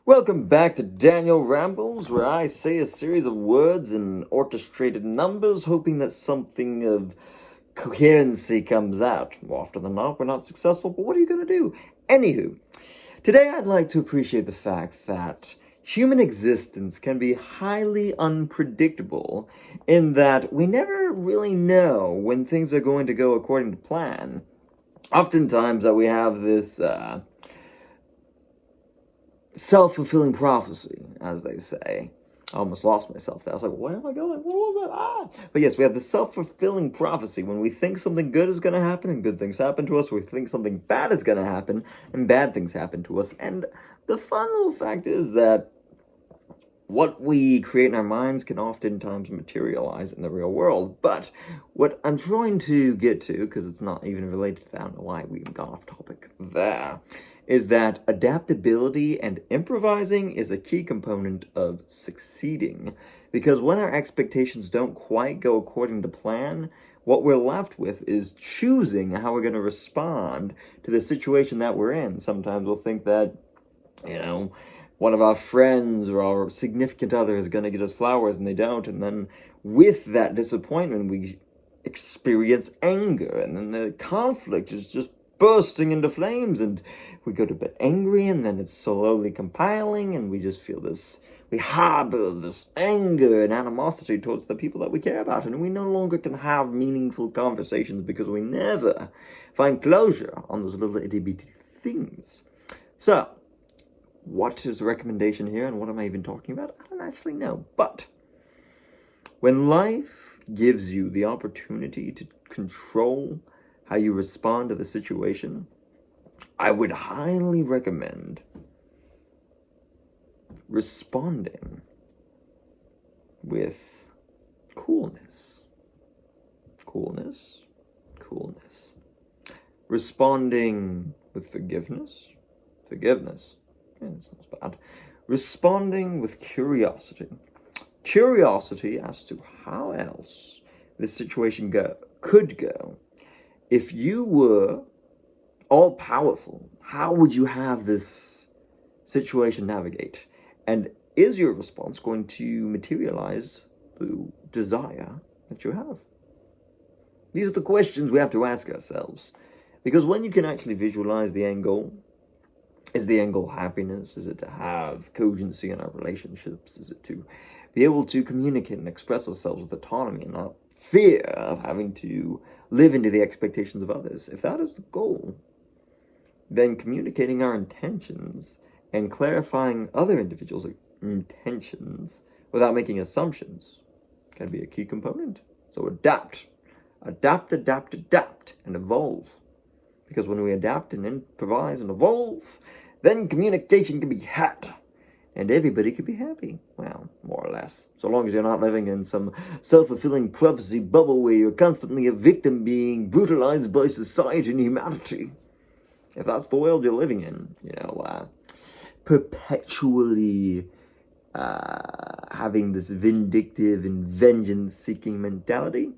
Welcome back to Daniel Rambles, where I say a series of words in orchestrated numbers, hoping that something of coherency comes out. More often than not, we're not successful, but what are you going to do? Anywho, today I'd like to appreciate the fact that human existence can be highly unpredictable in that we never really know when things are going to go according to plan. Oftentimes that we have this self-fulfilling prophecy, as they say. I almost lost myself there. I was like, where am I going? What was that? But yes, we have the self-fulfilling prophecy. When we think something good is going to happen, and good things happen to us, we think something bad is going to happen, and bad things happen to us. And the fun little fact is that what we create in our minds can oftentimes materialize in the real world. But what I'm trying to get to, because it's not even related to that, I don't know why we got off topic there, is that adaptability and improvising is a key component of succeeding. Because when our expectations don't quite go according to plan, what we're left with is choosing how we're going to respond to the situation that we're in. Sometimes we'll think that, one of our friends or our significant other is going to get us flowers and they don't. And then with that disappointment, we experience anger. And then the conflict is just bursting into flames. And we go to bed angry, and then it's slowly compiling. And we just feel this, we harbor this anger and animosity towards the people that we care about. And we no longer can have meaningful conversations because we never find closure on those little itty-bitty things. So, what is the recommendation here, and what am I even talking about? I don't actually know. But when life gives you the opportunity to control how you respond to the situation, I would highly recommend responding with coolness. Coolness. Coolness. Responding with forgiveness. Forgiveness. Yeah, that sounds bad. Responding with curiosity. Curiosity as to how else this situation could go. If you were all-powerful, how would you have this situation navigate? And is your response going to materialize the desire that you have? These are the questions we have to ask ourselves. Because when you can actually visualize the end goal, is the end goal happiness? Is it to have cogency in our relationships? Is it to be able to communicate and express ourselves with autonomy and not fear of having to live into the expectations of others? If that is the goal, then communicating our intentions and clarifying other individuals' intentions without making assumptions can be a key component. So adapt, and evolve. Because when we adapt and improvise and evolve, then communication can be had. And everybody can be happy. Well, more or less. So long as you're not living in some self-fulfilling prophecy bubble where you're constantly a victim being brutalized by society and humanity. If that's the world you're living in, perpetually having this vindictive and vengeance-seeking mentality,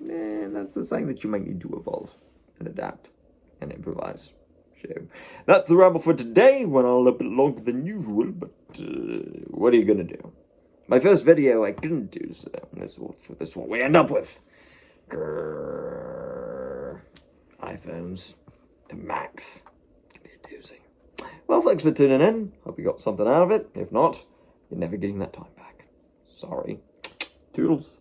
that's a sign that you might need to evolve and adapt and improvise. So that's the ramble for today. Went on a little bit longer than usual, but what are you gonna do? My first video I couldn't do, so this is what we end up with. Grrr. iPhones to max. Can be a doozy. Well, thanks for tuning in. Hope you got something out of it. If not, you're never getting that time back. Sorry. Toodles.